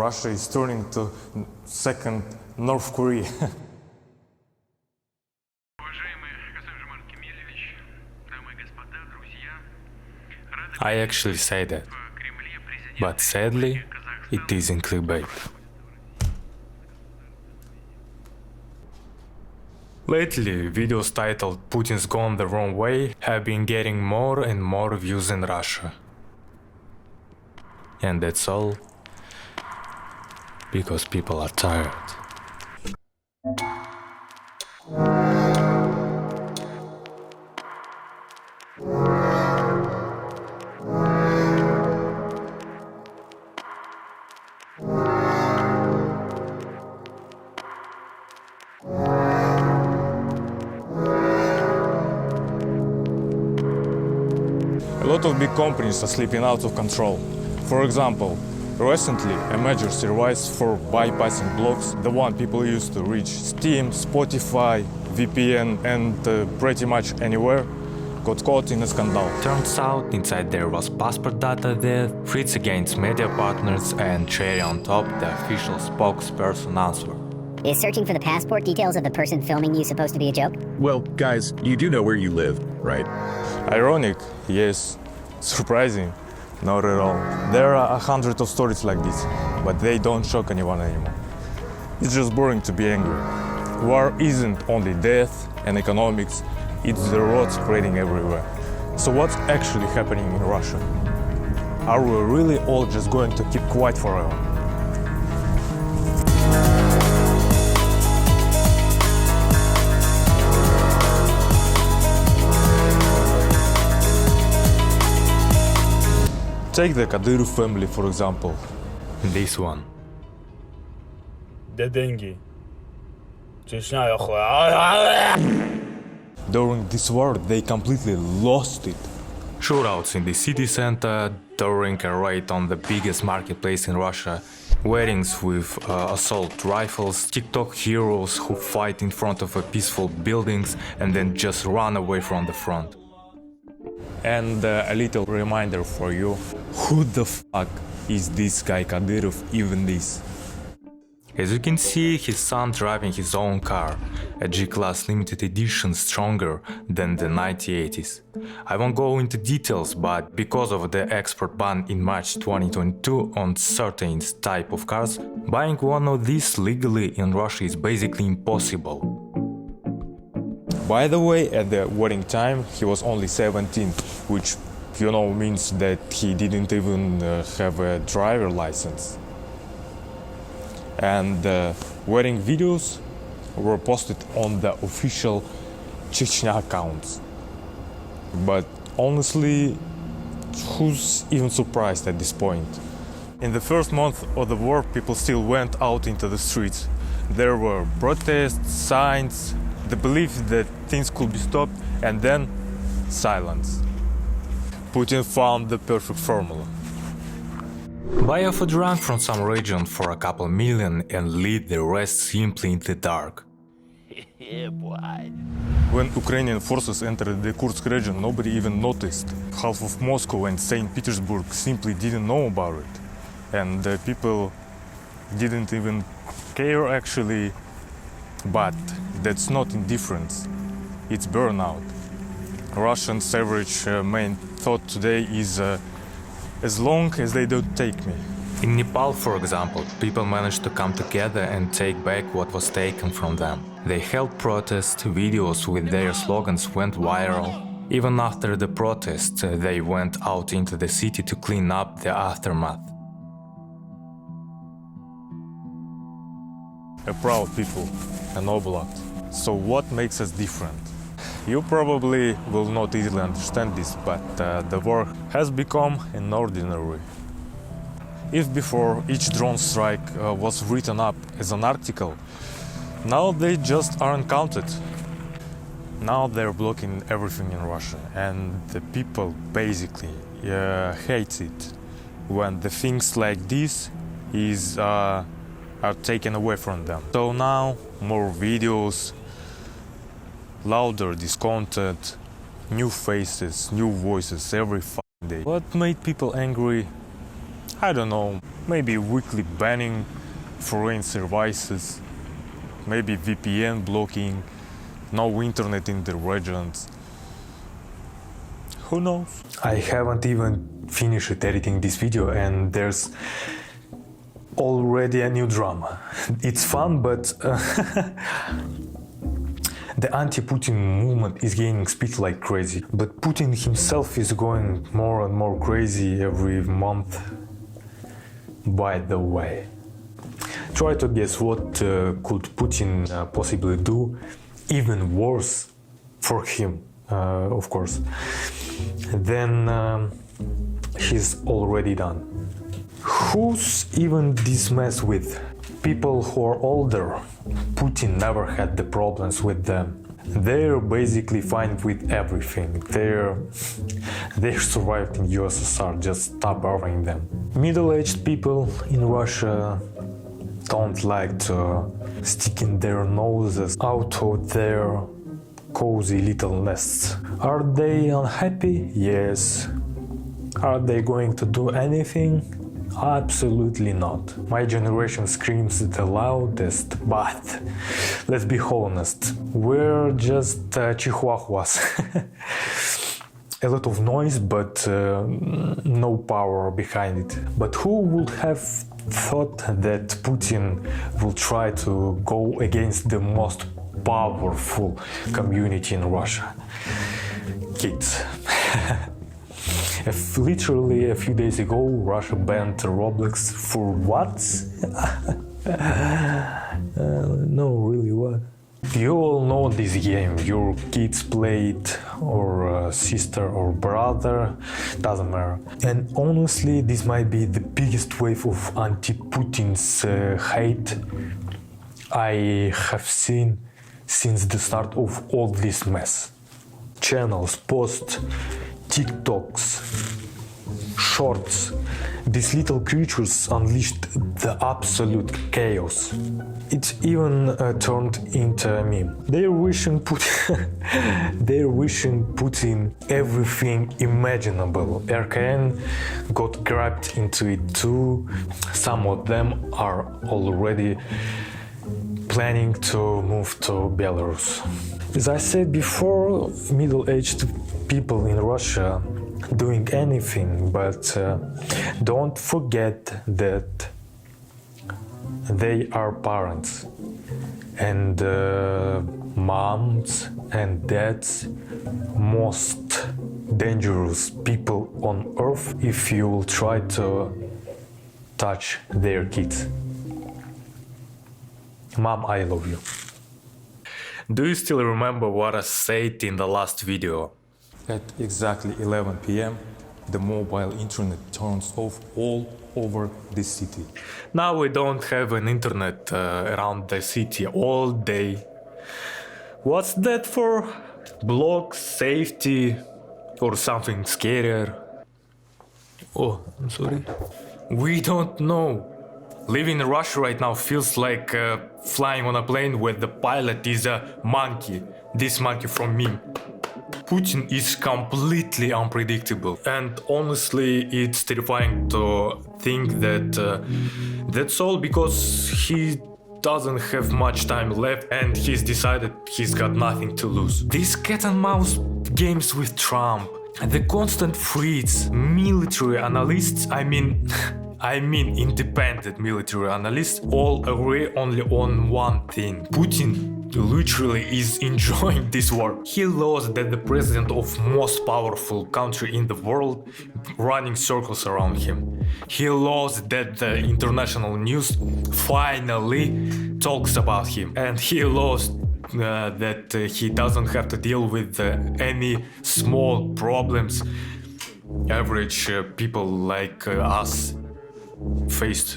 Russia is turning to second North Korea. I actually say that, but sadly, it isn't clickbait. Lately, videos titled "Putin's gone the wrong way" have been getting more and more views in Russia. And that's all because people are tired. A lot of big companies are slipping out of control. For example, recently a major service for bypassing blocks, the one people use to reach Steam, Spotify, VPN and pretty much anywhere, got caught in a scandal. Turns out inside there was passport data there, threats against media partners, and cherry on top, the official spokesperson answer. Is searching for the passport details of the person filming you supposed to be a joke? Well, guys, you do know where you live, right? Ironic, yes. Surprising, not at all. There are 100 of stories like this, but they don't shock anyone anymore. It's just boring to be angry. War isn't only death and economics, it's the rot spreading everywhere. So what's actually happening in Russia? Are we really all just going to keep quiet forever? Take the Kadyrov family, for example. This one. During this war, they completely lost it. Shootouts in the city center, during a raid on the biggest marketplace in Russia, weddings with assault rifles, TikTok heroes who fight in front of peaceful buildings and then just run away from the front. And a little reminder for you, who the fuck is this guy Kadyrov even this? As you can see, his son driving his own car, a G-Class limited edition stronger than the 1980s. I won't go into details, but because of the export ban in March 2022 on certain type of cars, buying one of these legally in Russia is basically impossible. By the way, at the wedding time, he was only 17, which, you know, means that he didn't even have a driver license. And wedding videos were posted on the official Chechnya accounts. But honestly, who's even surprised at this point? In the first month of the war, people still went out into the streets. There were protests, signs, the belief that things could be stopped, and then silence. Putin found the perfect formula. Buy off a drunk from some region for a couple million and lead the rest simply in the dark. Yeah, boy. When Ukrainian forces entered the Kursk region, nobody even noticed. Half of Moscow and St. Petersburg simply didn't know about it. And the people didn't even care actually. But that's not indifference, it's burnout. Russians' average main thought today is as long as they don't take me. In Nepal, for example, people managed to come together and take back what was taken from them. They held protests, videos with their slogans went viral. Even after the protests, they went out into the city to clean up the aftermath. A proud people, a noble act. So what makes us different? You probably will not easily understand this, but the war has become an ordinary. If before each drone strike was written up as an article, now they just aren't counted. Now they're blocking everything in Russia, and the people basically hate it when the things like this are taken away from them. So now more videos, louder this content, new faces, new voices every fucking day. What made people angry? I don't know. maybe weekly banning foreign services, maybe VPN blocking, no internet in the regions. Who knows? I haven't even finished editing this video and there's already a new drama. It's fun, but the anti-Putin movement is gaining speed like crazy. But Putin himself is going more and more crazy every month. By the way, try to guess what could Putin possibly do even worse for him, of course, than he's already done. Who's even this mess with? People who are older. Putin never had the problems with them. They're basically fine with everything. They survived in USSR, just stop bothering them. Middle-aged people in Russia don't like to stick in their noses out of their cozy little nests. Are they unhappy? Yes. Are they going to do anything? Absolutely not. My generation screams the loudest, but let's be honest, we're just chihuahuas. A lot of noise, but no power behind it. But who would have thought that Putin will try to go against the most powerful community in Russia? Kids. Literally a few days ago, Russia banned Roblox for what? No, really, what? You all know this game. Your kids play it, or sister or brother, doesn't matter. And honestly, this might be the biggest wave of anti-Putin's hate I have seen since the start of all this mess. Channels, posts, TikToks, shorts. These little creatures unleashed the absolute chaos. It even turned into a meme. They're wishing Putin everything imaginable. RKN got grabbed into it too. Some of them are already planning to move to Belarus. As I said before, middle-aged people in Russia doing anything, but don't forget that they are parents and moms and dads, most dangerous people on earth if you will try to touch their kids. Mom, I love you. Do you still remember what I said in the last video? At exactly 11 p.m., the mobile internet turns off all over the city. Now we don't have an internet around the city all day. What's that for? Blocks, safety, or something scarier? Oh, I'm sorry. We don't know. Living in Russia right now feels like flying on a plane where the pilot is a monkey. This monkey from meme. Putin is completely unpredictable, and honestly it's terrifying to think that that's all because he doesn't have much time left and he's decided he's got nothing to lose. These cat and mouse games with Trump, the constant threats, military analysts, I mean independent military analysts, all agree only on one thing. Putin literally is enjoying this war. He lost that the president of most powerful country in the world running circles around him. He lost that the international news finally talks about him. And he lost that he doesn't have to deal with any small problems average people like us faced.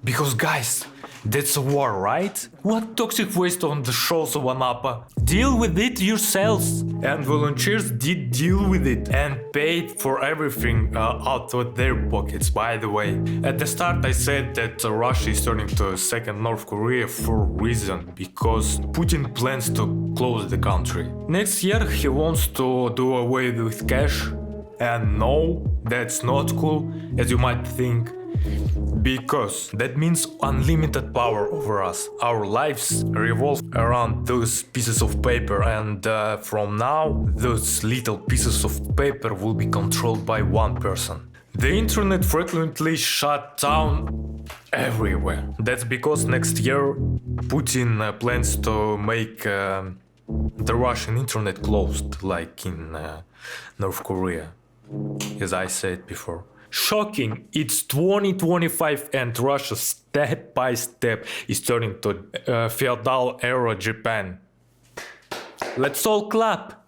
Because guys, that's a war, right? What toxic waste on the shores of Anapa? Deal with it yourselves. And volunteers did deal with it and paid for everything out of their pockets, by the way. At the start I said that Russia is turning to a second North Korea for a reason, because Putin plans to close the country. Next year he wants to do away with cash. And no, that's not cool, as you might think. Because that means unlimited power over us. Our lives revolve around those pieces of paper, and from now, those little pieces of paper will be controlled by one person. The internet frequently shut down everywhere. That's because next year Putin plans to make the Russian internet closed, like in North Korea, as I said before. Shocking, it's 2025 and Russia step by step is turning to feudal era Japan. Let's all clap.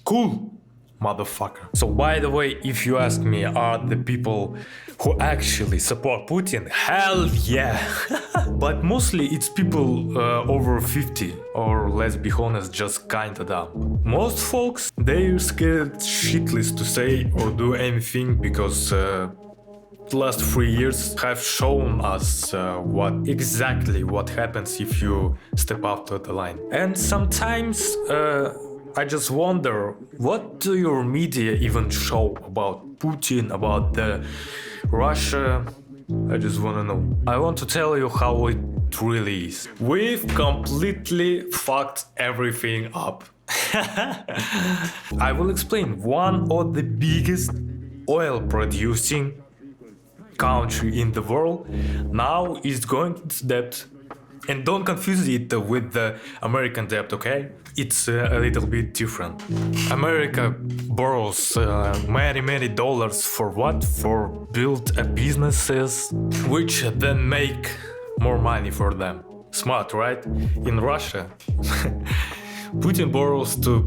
Cool, motherfucker. So by the way, if you ask me, are the people who actually support Putin? Hell yeah. But mostly it's people over 50, or let's be honest, just kinda dumb. Most folks, they're scared shitless to say or do anything because the last 3 years have shown us what happens if you step out to the line. And sometimes I just wonder, what do your media even show about Putin, about the Russia? I just wanna know. I want to tell you how it really is. We've completely fucked everything up. I will explain. One of the biggest oil producing country in the world now is going into debt. And don't confuse it with the American debt, okay? It's a little bit different. America borrows many dollars for what? For build businesses, which then make more money for them. Smart, right? In Russia, Putin borrows to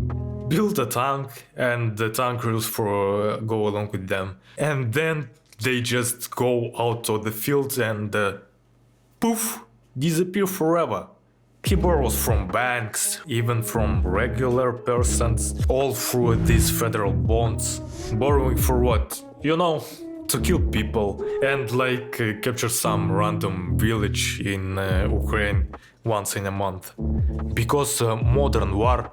build a tank, and the tankers go along with them. And then they just go out of the field and poof, disappear forever. He borrows from banks, even from regular persons, all through these federal bonds. Borrowing for what? You know, to kill people and capture some random village in Ukraine once in a month. Because modern war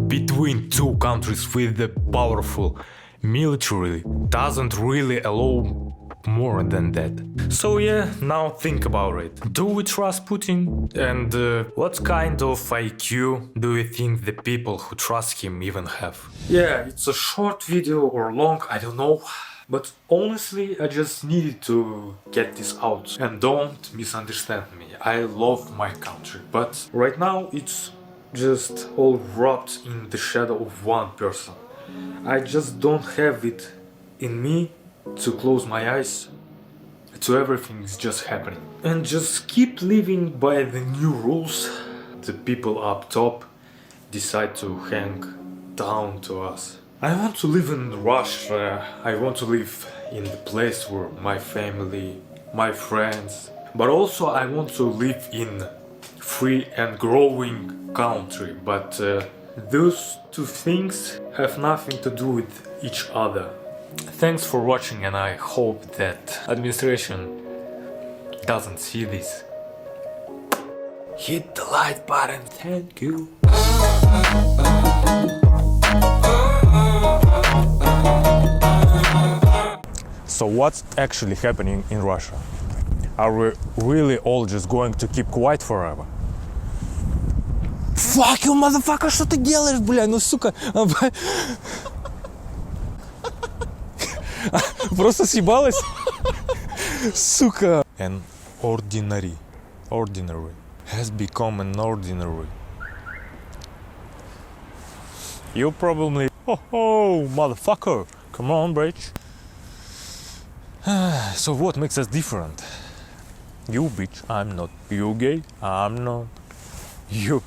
between two countries with the powerful military doesn't really allow more than that. So yeah, now think about it. Do we trust Putin? And what kind of IQ do you think the people who trust him even have? Yeah, it's a short video or long, I don't know. But honestly, I just needed to get this out. And don't misunderstand me, I love my country. But right now it's just all wrapped in the shadow of one person. I just don't have it in me to close my eyes to everything is just happening. And just keep living by the new rules the people up top decide to hang down to us. I want to live in Russia, I want to live in the place where my family, my friends, but also I want to live in free and growing country, but those two things have nothing to do with each other. Thanks for watching, and I hope that administration doesn't see this. Hit the like button, thank you. So what's actually happening in Russia? Are we really all just going to keep quiet forever? Fuck you, motherfucker, что ты делаешь, бля, ну сука. Просто съебалась? Сука. An ordinary has become an ordinary. You probably, oh, motherfucker, come on, bitch. So what makes us different? You bitch, I'm not. You gay, I'm not. You